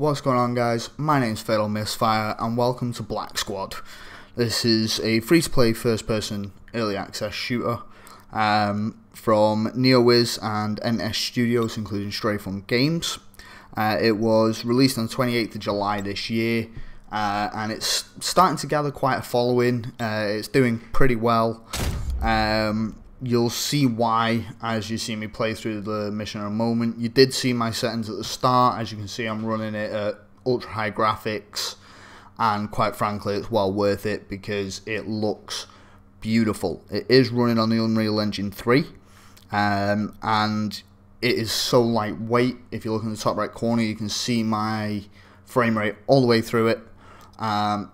What's going on, guys? My name's Fatal Misfire and welcome to Black Squad. This is a free-to-play first-person early access shooter from Neowiz and NS Studios, including Strayfun games. It was released on the 28th of July this year, and it's starting to gather quite a following. It's doing pretty well. You'll see why as you see me play through the mission in a moment. You did see my settings at the start. As you can see, I'm running it at ultra high graphics, and quite frankly it's well worth it because it looks beautiful. It is running on the Unreal Engine 3 and it is so lightweight. If you look in the top right corner, you can see my frame rate all the way through it.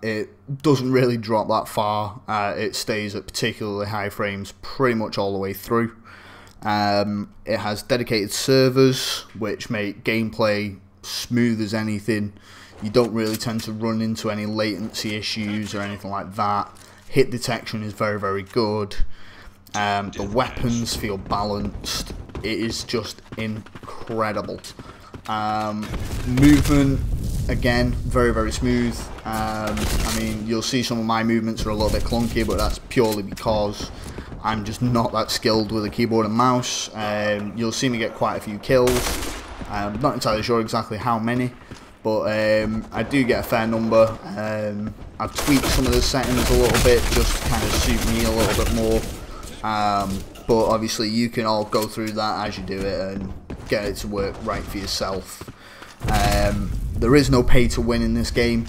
It doesn't really drop that far. It stays at particularly high frames pretty much all the way through. It has dedicated servers which make gameplay smooth as anything. You don't really tend to run into any latency issues or anything like that. Hit detection is very, very good. The weapons feel balanced. It is just incredible. Movement, again, very, very smooth. I mean, you'll see some of my movements are a little bit clunky, but that's purely because I'm just not that skilled with a keyboard and mouse. You'll see me get quite a few kills. I'm not entirely sure exactly how many, but I do get a fair number. I've tweaked some of the settings a little bit just to kind of suit me a little bit more. But obviously you can all go through that as you do it and get it to work right for yourself. There is no pay to win in this game.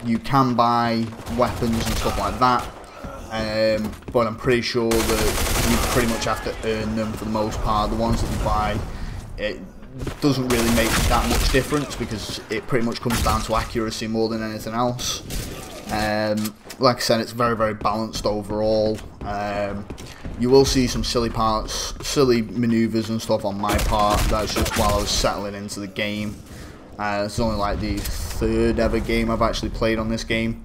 You can buy weapons and stuff like that, but I'm pretty sure that you pretty much have to earn them for the most part. The ones that you buy, it doesn't really make that much difference because it pretty much comes down to accuracy more than anything else. Like I said, it's very, very balanced overall. You will see some silly parts, silly maneuvers and stuff on my part. That's just while I was settling into the game. It's only like the third ever game I've actually played on this game,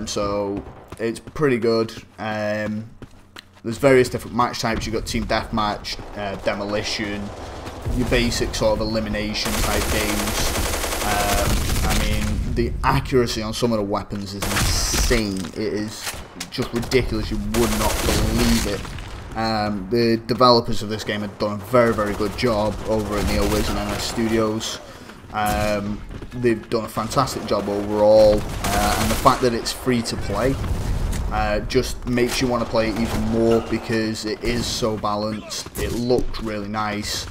so it's pretty good. There's various different match types. You've got team deathmatch, demolition, your basic sort of elimination type games. I mean, the accuracy on some of the weapons is insane. It is just ridiculous. You would not believe it. The developers of this game have done a very, very good job over at Neowiz and NS Studios. They've done a fantastic job overall, and the fact that it's free to play just makes you want to play it even more because it is so balanced. It looks really nice,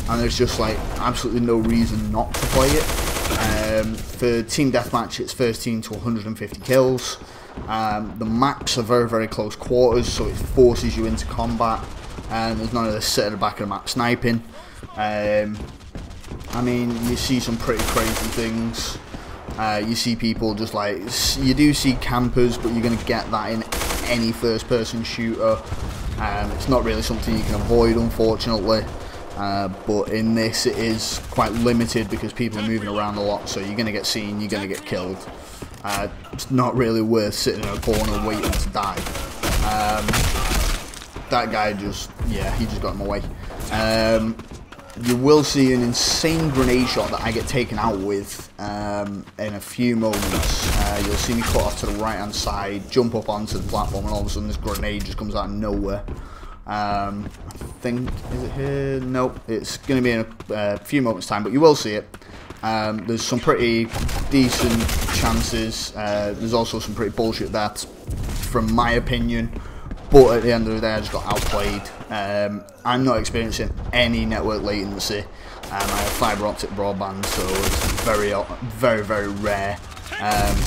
and there's just like absolutely no reason not to play it. For team deathmatch, it's first team to 150 kills. The maps are very, very close quarters, so it forces you into combat, and there's none of this sit at the back of the map sniping. I mean, you see some pretty crazy things. You see people just like, you do see campers, but you're going to get that in any first-person shooter. It's not really something you can avoid, unfortunately. But in this, it is quite limited because people are moving around a lot, so you're going to get seen, you're going to get killed. It's not really worth sitting in a corner waiting to die. That guy just, yeah, he just got in my way. You will see an insane grenade shot that I get taken out with in a few moments. You'll see me cut off to the right hand side, jump up onto the platform, and all of a sudden this grenade just comes out of nowhere. I think, is it here? Nope, it's going to be in a few moments time, but you will see it. There's some pretty decent chances. There's also some pretty bullshit that, from my opinion, but at the end of the day I just got outplayed. I'm not experiencing any network latency. I have fibre optic broadband, so it's very, very, very rare.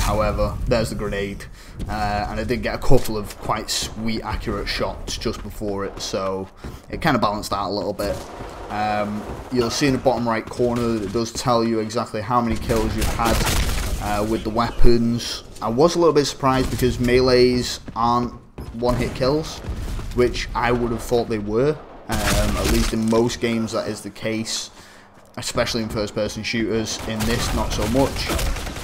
However, there's the grenade, and I did get a couple of quite sweet accurate shots just before it, so it kind of balanced out a little bit. You'll see in the bottom right corner that it does tell you exactly how many kills you've had with the weapons. I was a little bit surprised because melees aren't one-hit kills, which I would have thought they were. At least in most games that is the case, especially in first-person shooters. In this, not so much.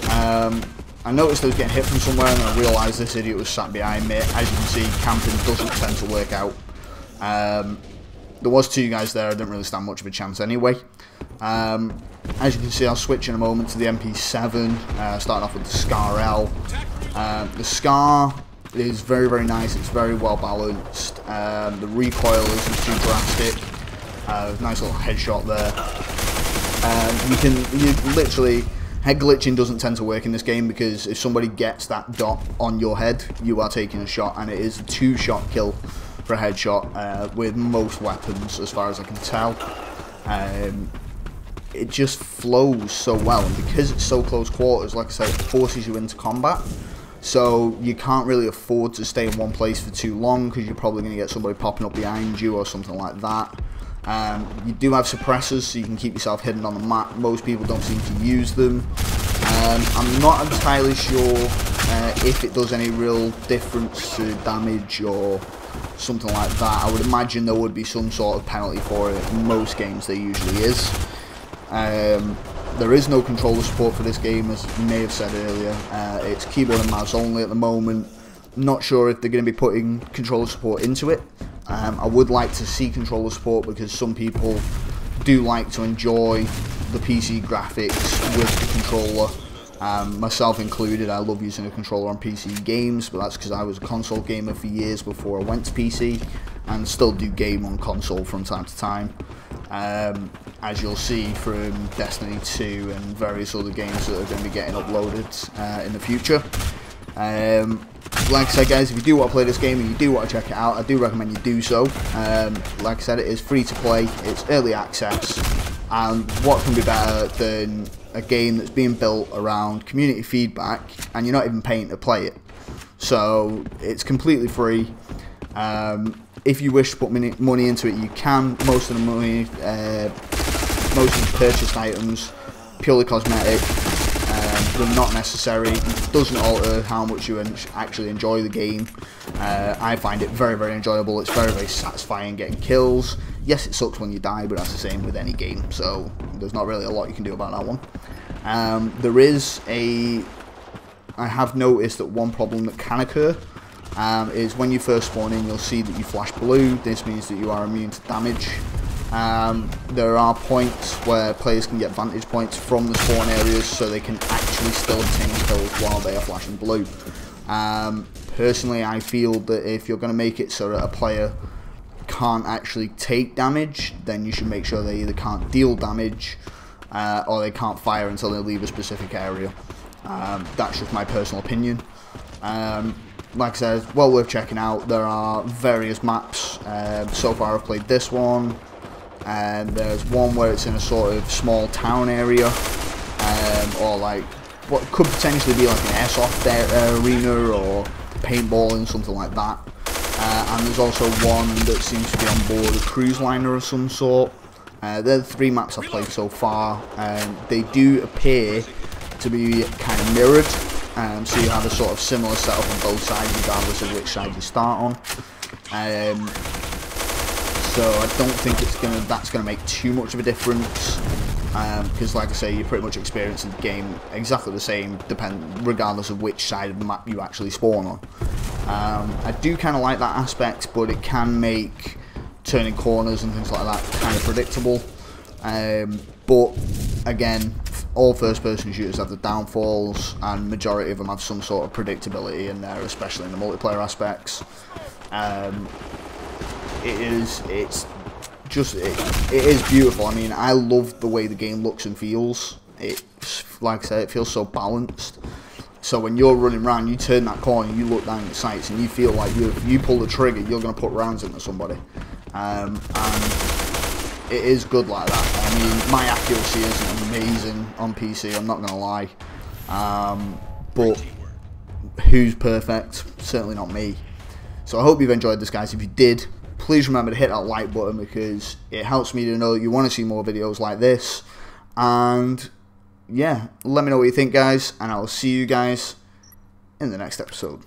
I noticed I was getting hit from somewhere, and I realised this idiot was sat behind me. As you can see, camping doesn't tend to work out. there was 2 guys there. I didn't really stand much of a chance anyway. As you can see, I'll switch in a moment to the MP7, starting off with the Scar L. The Scar is very, very nice. It's very well balanced. The recoil isn't too drastic. Nice little headshot there. You literally, head glitching doesn't tend to work in this game, because if somebody gets that dot on your head, you are taking a shot, and it is a 2-shot kill for a headshot with most weapons, as far as I can tell. It just flows so well, and because it's so close quarters, like I said, it forces you into combat. So you can't really afford to stay in one place for too long, because you're probably going to get somebody popping up behind you or something like that. You do have suppressors, so you can keep yourself hidden on the map. Most people don't seem to use them. I'm not entirely sure if it does any real difference to damage or something like that. I would imagine there would be some sort of penalty for it. In most games there usually is. There is no controller support for this game, as you may have said earlier. It's keyboard and mouse only at the moment. Not sure if they're going to be putting controller support into it. I would like to see controller support, because some people do like to enjoy the PC graphics with the controller. Myself included, I love using a controller on PC games, but that's because I was a console gamer for years before I went to PC, and still do game on console from time to time. As you'll see from Destiny 2 and various other games that are going to be getting uploaded in the future. Like I said, guys, if you do want to play this game and you do want to check it out, I do recommend you do so. Like I said, it is free to play, it's early access, and what can be better than a game that's being built around community feedback, and you're not even paying to play it. So it's completely free. If you wish to put money into it, you can. Most of the money, most of the purchased items, purely cosmetic. They're not necessary. It doesn't alter how much you actually enjoy the game. I find it very, very enjoyable. It's very, very satisfying getting kills. Yes, it sucks when you die, but that's the same with any game, so there's not really a lot you can do about that one. I have noticed that one problem that can occur is when you first spawn in, you'll see that you flash blue. This means that you are immune to damage. There are points where players can get vantage points from the spawn areas, so they can actually still obtain kills while they are flashing blue. Personally, I feel that if you're going to make it so that a player can't actually take damage, then you should make sure they either can't deal damage or they can't fire until they leave a specific area. That's just my personal opinion. Like I said, well worth checking out. There are various maps. So far I've played this one, and there's one where it's in a sort of small town area, or like what could potentially be like an airsoft arena or paintballing, something like that. And there's also one that seems to be on board a cruise liner of some sort. They're the 3 maps I've played so far, and they do appear to be kind of mirrored. So you have a sort of similar setup on both sides, regardless of which side you start on. So I don't think that's gonna make too much of a difference, because like I say, you're pretty much experiencing the game exactly the same, regardless of which side of the map you actually spawn on. I do kind of like that aspect, but it can make turning corners and things like that kind of predictable. But again, all first-person shooters have the downfalls, and majority of them have some sort of predictability in there, especially in the multiplayer aspects. It is beautiful. I mean, I love the way the game looks and feels. Like I said, it feels so balanced. So when you're running around, you turn that corner, you look down at the sights, and you feel like if you pull the trigger, you're going to put rounds into somebody. And it is good like that. I mean, my accuracy isn't amazing on PC, I'm not going to lie. But who's perfect? Certainly not me. So I hope you've enjoyed this, guys. If you did, please remember to hit that like button, because it helps me to know that you want to see more videos like this. And yeah, let me know what you think, guys, and I will see you guys in the next episode.